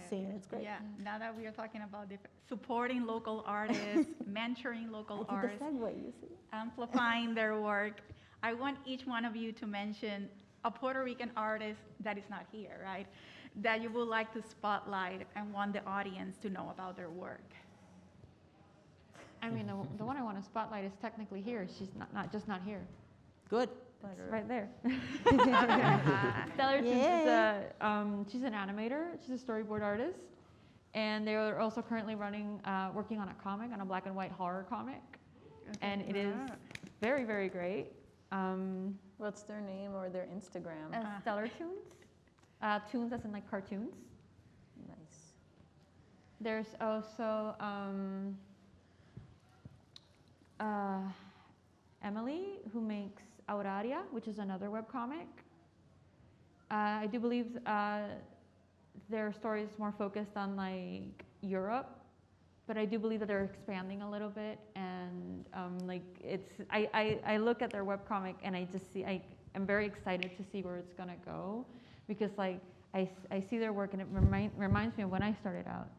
scene, it's great. Yeah, now that we are talking about supporting local artists, mentoring local artists, The segue, you see. amplifying their work, I want each one of you to mention a Puerto Rican artist that is not here, right? That you would like to spotlight and want the audience to know about their work. I mean, the one I want to spotlight is technically here. She's not here. Good. It's right there. Stellar Tunes is she's an animator. She's a storyboard artist. And they're also currently working on a black and white horror comic. And it is very, very great. What's their name or their Instagram? Stellar Tunes. Tunes as in like cartoons. Nice. There's also Emily, who makes Auraria, which is another webcomic. I do believe their story is more focused on like Europe, but I do believe that they're expanding a little bit, and I look at their webcomic and I just see, I'm very excited to see where it's gonna go, because like I see their work and it reminds me of when I started out.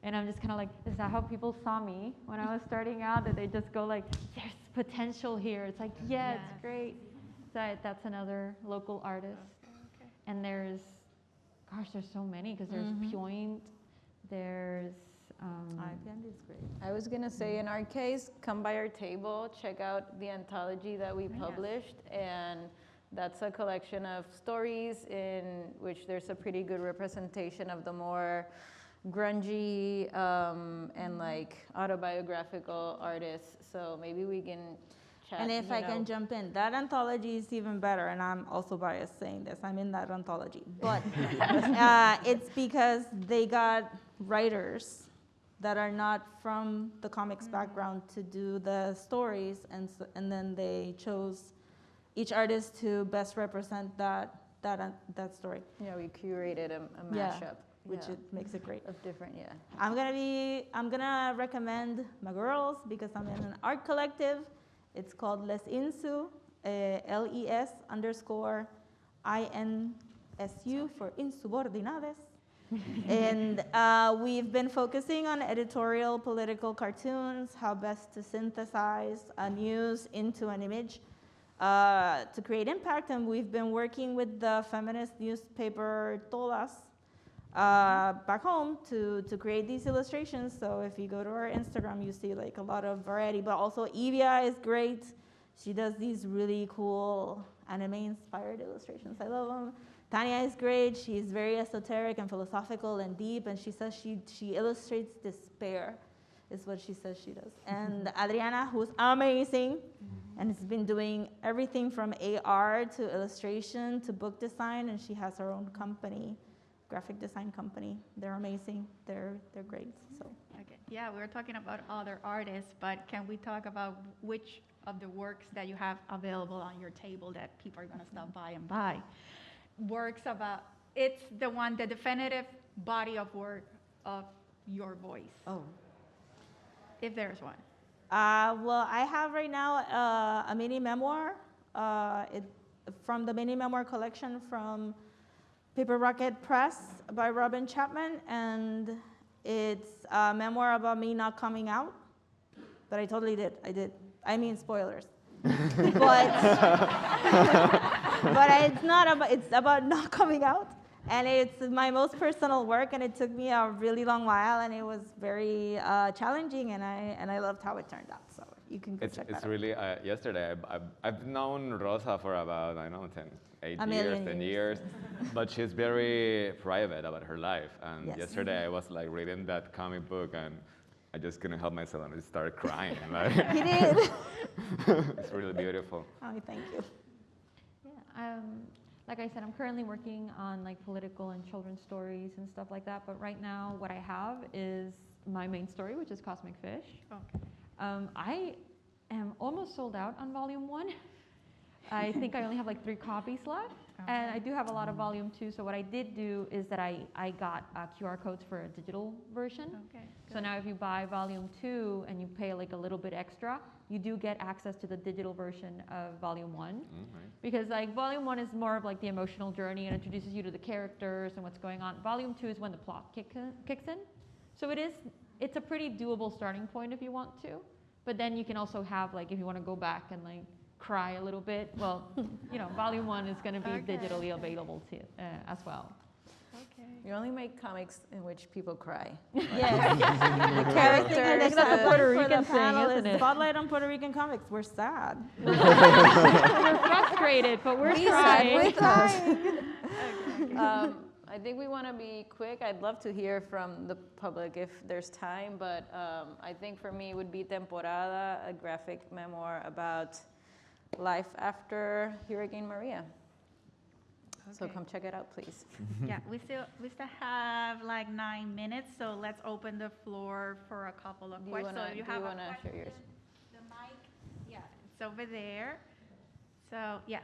And I'm just kind of like, is that how people saw me when I was starting out? That they just go like, there's potential here. It's like, yeah, it's great. So that's another local artist. Okay. And there's so many, because there's Point, there's... is great. I was going to say, in our case, come by our table, check out the anthology that we published, and that's a collection of stories in which there's a pretty good representation of the more grungy and like autobiographical artists. So maybe we can chat. And if I can jump in, that anthology is even better, and I'm also biased saying this, I'm in that anthology. But it's because they got writers that are not from the comics background to do the stories, and then they chose each artist to best represent that story. Yeah, we curated a mashup. Which it makes it great. Of different, I'm gonna recommend my girls, because I'm in an art collective. It's called Les Insu, LES_INSU for insubordinades. And we've been focusing on editorial political cartoons, how best to synthesize a news into an image to create impact. And we've been working with the feminist newspaper Todas back home to create these illustrations. So if you go to our Instagram, you see like a lot of variety, but also Evia is great. She does these really cool anime-inspired illustrations. I love them. Tanya is great. She's very esoteric and philosophical and deep, and she says she illustrates despair, is what she says she does. And Adriana, who's amazing, and has been doing everything from AR to illustration to book design, and she has her own company, graphic design company. They're amazing. They're great. So. Okay. Yeah, we were talking about other artists, but can we talk about which of the works that you have available on your table that people are going to stop by and buy? Works about, it's the definitive body of work of your voice. Oh. If there's one. Well, I have right now a mini memoir from the mini memoir collection from Paper Rocket Press by Robin Chapman, and it's a memoir about me not coming out, but I totally did. I mean, spoilers. But it's about not coming out, and it's my most personal work, and it took me a really long while, and it was very challenging, and I loved how it turned out. So you can go check that out. It's really, yesterday, I've known Rosa for about, 10 years, but she's very private about her life. And Yes. yesterday I was like reading that comic book, and I just couldn't help myself and I started crying. He did. It's really beautiful. Oh, thank you. Yeah, like I said, I'm currently working on like political and children's stories and stuff like that. But right now, what I have is my main story, which is Cosmic Fish. Okay. I am almost sold out on volume 1. I think I only have like 3 copies left. And I do have a lot of volume 2. So what I did do is that I got QR codes for a digital version. Okay. So now if you buy volume 2 and you pay like a little bit extra, you do get access to the digital version of volume 1. Right. Because like volume 1 is more of like the emotional journey and introduces you to the characters and what's going on. Volume 2 is when the plot kicks in. So it's a pretty doable starting point if you want to. But then you can also have like, if you want to go back and like cry a little bit, well, you know, volume 1 is going to be digitally available too, as well. Okay. You only make comics in which people cry. Yes. The characters. I think that's a Puerto for the Rican thing, panelists, isn't it? Spotlight on Puerto Rican comics. We're sad. We're frustrated, but we're trying. We're trying. Okay. I think we want to be quick. I'd love to hear from the public if there's time, but I think for me it would be Temporada, a graphic memoir about life after Hurricane Maria. So Okay. come check it out, please. Yeah, we still have like 9 minutes, so let's open the floor for a couple of Do you questions. wanna- So if you do have you a wanna share question, yours? the mic, yeah, it's over there. So yeah.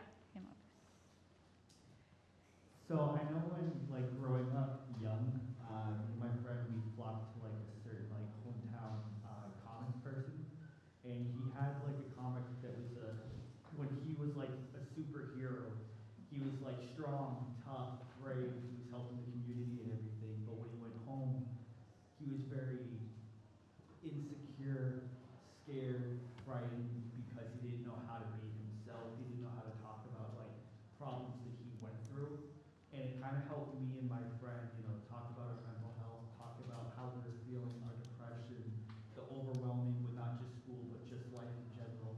So I know when, like, growing up young, me and my friend, we flocked to, like, a certain, like, hometown comics person, and he had, like, a comic that was, when he was, like, a superhero, he was, like, strong, tough, brave, he was helping the community and everything, but when he went home, he was very insecure, scared, frightened, because he didn't know how to be himself, he didn't know how to talk about, like, problems that he went through. And it kind of helped me and my friend, you know, talk about our mental health, talk about how we're feeling, our depression, the overwhelming with not just school, but just life in general.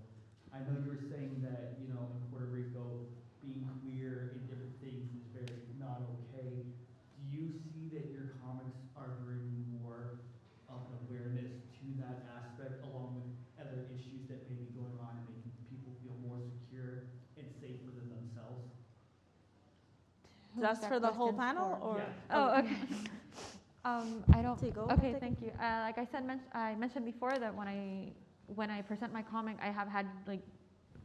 I know you were saying that, you know, in Puerto Rico, being queer in different things is very not okay. Do you see that your comics are bringing more of an awareness to that aspect, along with other issues that may be going on and making people feel more secure and safe within themselves? That's for the whole panel, or? Yeah. Oh, okay. I don't. Take over, Okay, take thank you. Like I said, I mentioned before that when I present my comic, I have had like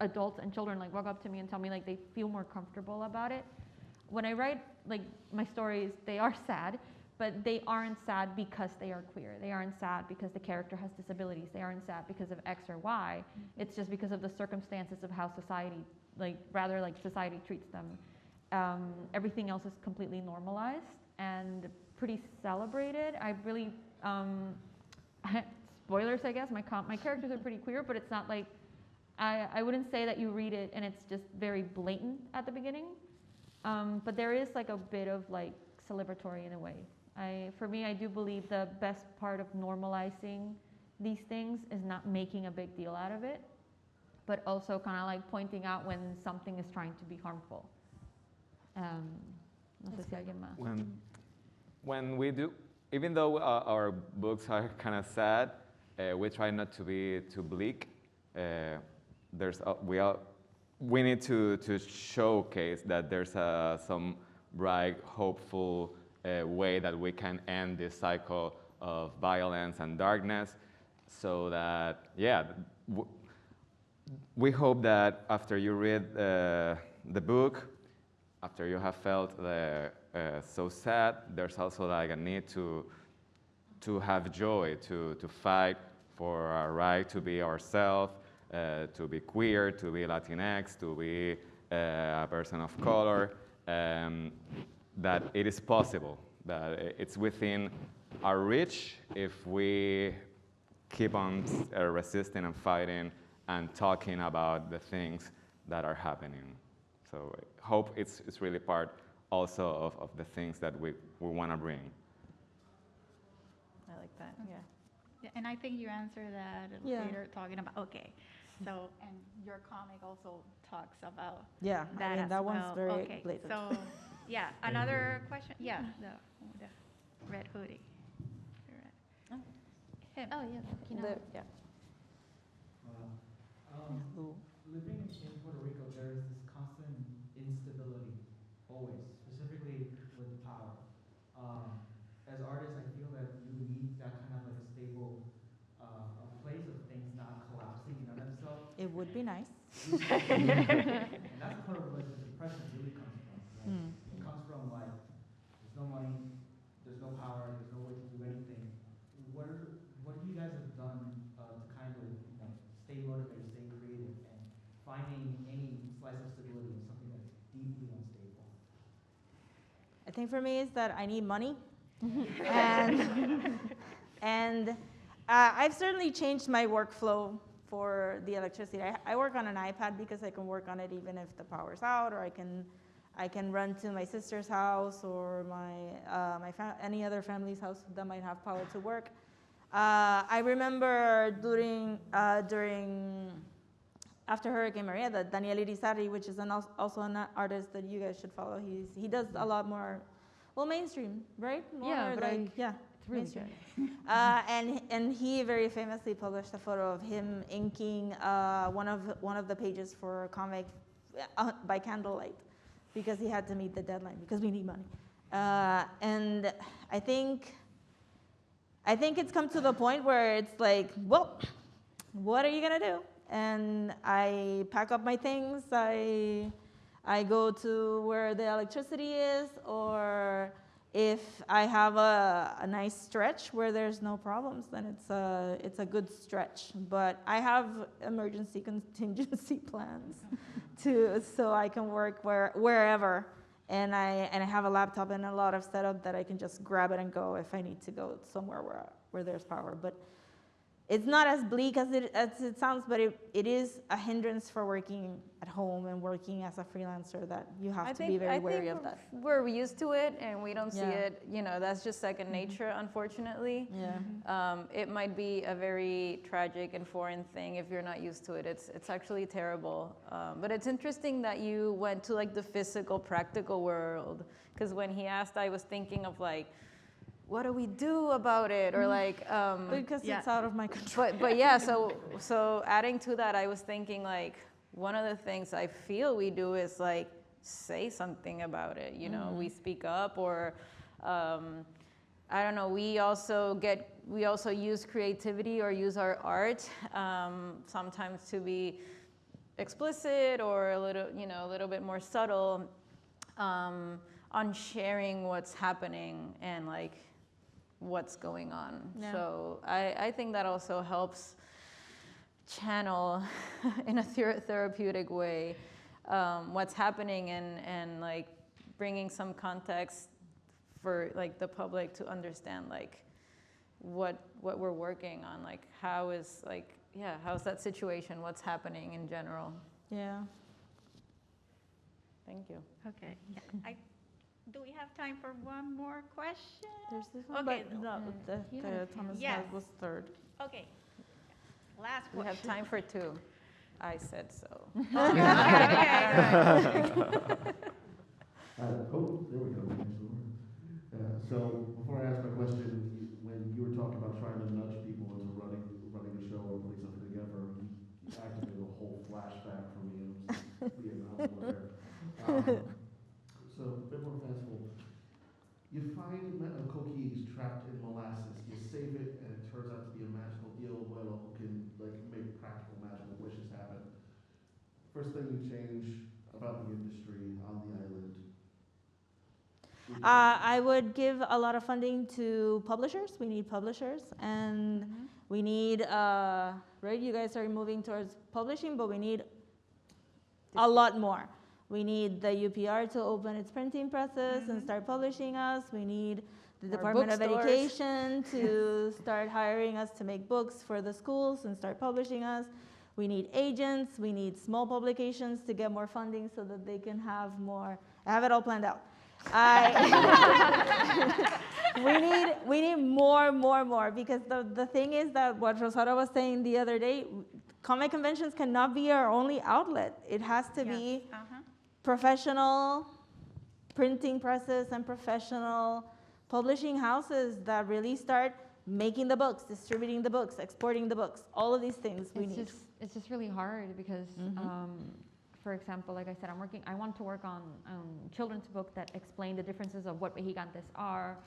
adults and children like walk up to me and tell me like they feel more comfortable about it. When I write like my stories, they are sad, but they aren't sad because they are queer. They aren't sad because the character has disabilities. They aren't sad because of X or Y. It's just because of the circumstances of how society, society treats them. Everything else is completely normalized and pretty celebrated. I really, spoilers, I guess, my characters are pretty queer, but it's not like, I wouldn't say that you read it and it's just very blatant at the beginning. But there is like a bit of like celebratory in a way. For me, I do believe the best part of normalizing these things is not making a big deal out of it, but also kind of like pointing out when something is trying to be harmful. No sé si alguien más. When we do, even though our books are kind of sad, we try not to be too bleak. We need to showcase that there's some bright, hopeful way that we can end this cycle of violence and darkness, so that, yeah, we hope that after you read the book, after you have felt so sad, there's also like a need to have joy, to fight for our right to be ourselves, to be queer, to be Latinx, to be a person of color, that it is possible, that it's within our reach if we keep on resisting and fighting and talking about the things that are happening. So hope it's really part also of the things that we want to bring. I like that, yeah. Yeah, and I think you answered that Yeah. later, talking about, okay. So, and your comic also talks about Yeah, that I mean, as that one's well. very Okay, blatant. so, yeah, another question? Yeah, the red hoodie. The red. Oh. Him. Oh, yeah. Yeah. Living in Puerto Rico, there is this constant instability, always, specifically with power. As artists, I feel that you need that kind of like a stable a place of things not collapsing in on themselves. It would be nice. And that's part of where the depression really comes from, right? It comes from like, there's no money, there's no power, there's no way to do anything. What you guys have done to kind of stay motivated, stay creative, and finding any slice of stability in something that's deeply unstable? I think for me is that I need money. and I've certainly changed my workflow for the electricity. I work on an iPad because I can work on it even if the power's out, or I can run to my sister's house or any other family's house that might have power to work. I remember during after Hurricane Maria, that Daniel Irizarry, which is also an artist that you guys should follow. He does a lot more, well, mainstream, right? More Yeah, but it's really mainstream. And he very famously published a photo of him inking one of the pages for a comic by candlelight, because he had to meet the deadline, because we need money. And I think it's come to the point where it's like, well, what are you gonna do? And I pack up my things, I go to where the electricity is, or if I have a nice stretch where there's no problems, then it's a good stretch. But I have emergency contingency plans so I can work wherever. And I have a laptop and a lot of setup that I can just grab it and go if I need to go somewhere where there's power. But it's not as bleak as it sounds, but it is a hindrance for working at home and working as a freelancer, that you have to be very wary of that. We're used to it and we don't see it, that's just second nature, unfortunately. Yeah. It might be a very tragic and foreign thing if you're not used to it. It's actually terrible. But it's interesting that you went to like the physical, practical world, because when he asked, I was thinking of like, what do we do about it? Or like, because it's out of my control. But yeah, so adding to that, I was thinking like, one of the things I feel we do is like say something about it. We speak up, or I don't know. We also use creativity or use our art sometimes to be explicit or a little bit more subtle on sharing what's happening and like what's going on. Yeah. So I think that also helps channel in a therapeutic way what's happening and like bringing some context for like the public to understand like what we're working on, like how's that situation, what's happening in general. Yeah. Thank you. Okay. Yeah. Do we have time for one more question? There's this one, Okay. but no, the Thomas Yes. was third. Okay. Last We have question. time for two. I said so. Okay. There we go. So before I ask my question, when you were talking about trying to nudge people into running a show or putting something together, you activated a whole flashback for me of being unaware. So a bit more fanciful. You find cookies trapped in molasses. You save it, and it turns out to be a magical eel whale who can like make practical magical wishes happen. First thing you change about the industry on the island. I would give a lot of funding to publishers. We need publishers, and we need, right, you guys are moving towards publishing, but we need a lot more. We need the UPR to open its printing presses and start publishing us. We need the Department of Education to start hiring us to make books for the schools and start publishing us. We need agents. We need small publications to get more funding so that they can have more. I have it all planned out. We need more, because the thing is that what Rosaura was saying the other day, comic conventions cannot be our only outlet. It has to be professional printing presses and professional publishing houses that really start making the books, distributing the books, exporting the books, all of these things we need. It's just really hard because for example, like I said, I want to work on children's book that explain the differences of what mexicantes are.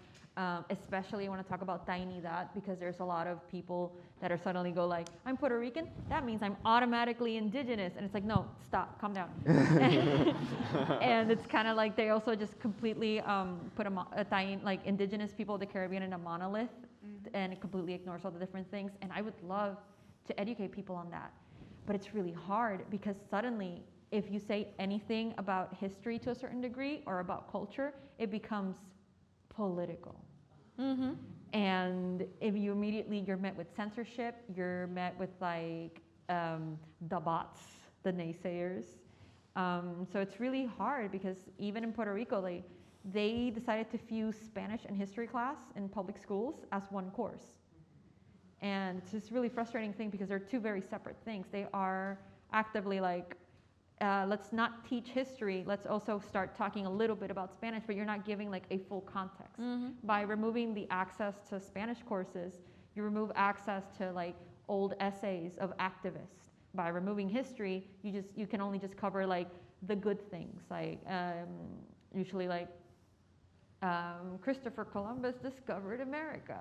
Especially I want to talk about Tainidad, because there's a lot of people that are suddenly go like, I'm Puerto Rican, that means I'm automatically indigenous. And it's like, no, stop, calm down. And it's kind of like they also just completely put like indigenous people of the Caribbean in a monolith, and it completely ignores all the different things. And I would love to educate people on that. But it's really hard, because suddenly if you say anything about history to a certain degree or about culture, it becomes political. Mm-hmm. And if you're met with censorship, you're met with like the bots, the naysayers. So it's really hard, because even in Puerto Rico, they decided to fuse Spanish and history class in public schools as one course. And it's just really frustrating thing, because they're two very separate things. They are actively like, let's not teach history, let's also start talking a little bit about Spanish, but you're not giving like a full context. Mm-hmm. By removing the access to Spanish courses, you remove access to like old essays of activists. By removing history, you can only just cover like the good things, like usually like Christopher Columbus discovered America.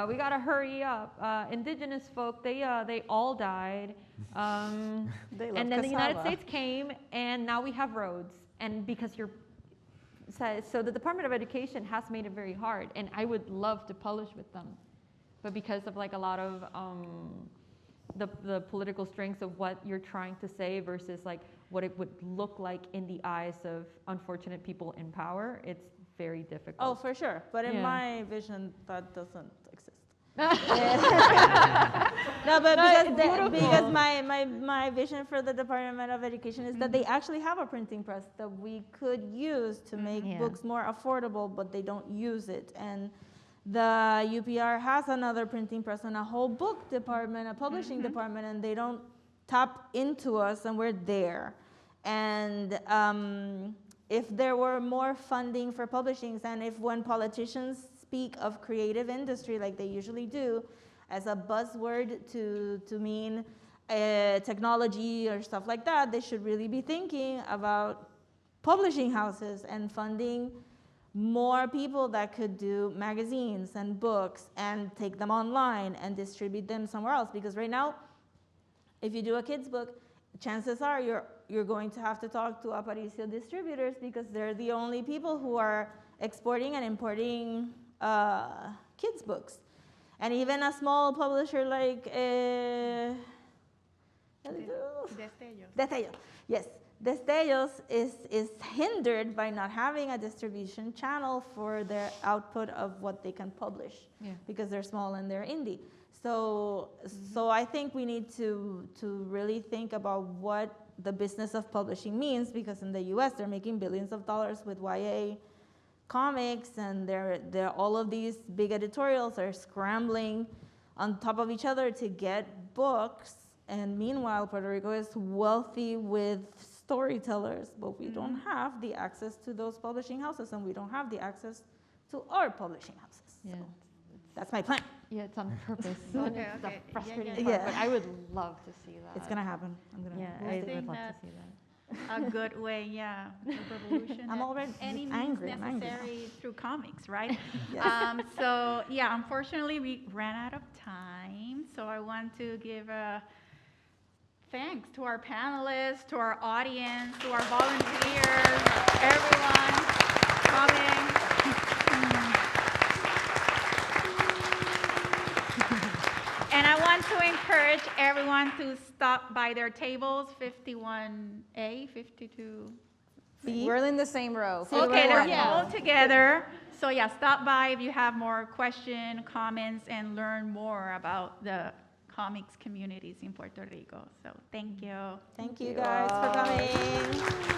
We gotta hurry up. Indigenous folk, they all died. And then the United States came, and now we have roads. And because so the Department of Education has made it very hard, and I would love to publish with them, but because of like a lot of the political strengths of what you're trying to say versus like what it would look like in the eyes of unfortunate people in power, it's very difficult. Oh, for sure. But in my vision, that doesn't exist. No, but because my vision for the Department of Education is that they actually have a printing press that we could use to make books more affordable, but they don't use it. And the UPR has another printing press and a whole book department, a publishing department, and they don't tap into us, and we're there. And if there were more funding for publishings, and if when politicians speak of creative industry like they usually do as a buzzword to mean technology or stuff like that, they should really be thinking about publishing houses and funding more people that could do magazines and books and take them online and distribute them somewhere else. Because right now, if you do a kid's book, chances are you're going to have to talk to Aparicio distributors, because they're the only people who are exporting and importing kids' books. And even a small publisher like Destellos. Yes, Destellos is hindered by not having a distribution channel for their output of what they can publish, because they're small and they're indie. So I think we need to really think about what the business of publishing means, because in the US they're making billions of dollars with YA comics, and they're all of these big editorials are scrambling on top of each other to get books. And meanwhile, Puerto Rico is wealthy with storytellers, but we don't have the access to those publishing houses, and we don't have the access to our publishing houses. Yeah. So that's my plan. Yeah, it's on purpose. Okay, It's okay. the frustrating Yeah. part, Yeah. but I would love to see that. It's gonna happen. I think would love to that's see that. a good way, of revolution. I'm already any angry. means I'm angry now. necessary through comics, right? Yes. So yeah, unfortunately we ran out of time. So I want to give thanks to our panelists, to our audience, to our volunteers, everyone coming. And I want to encourage everyone to stop by their tables, 51A, 52. We're in the same row. Okay, they're Yeah. all together. So yeah, stop by if you have more questions, comments, and learn more about the comics communities in Puerto Rico. So thank you. Thank you guys for coming.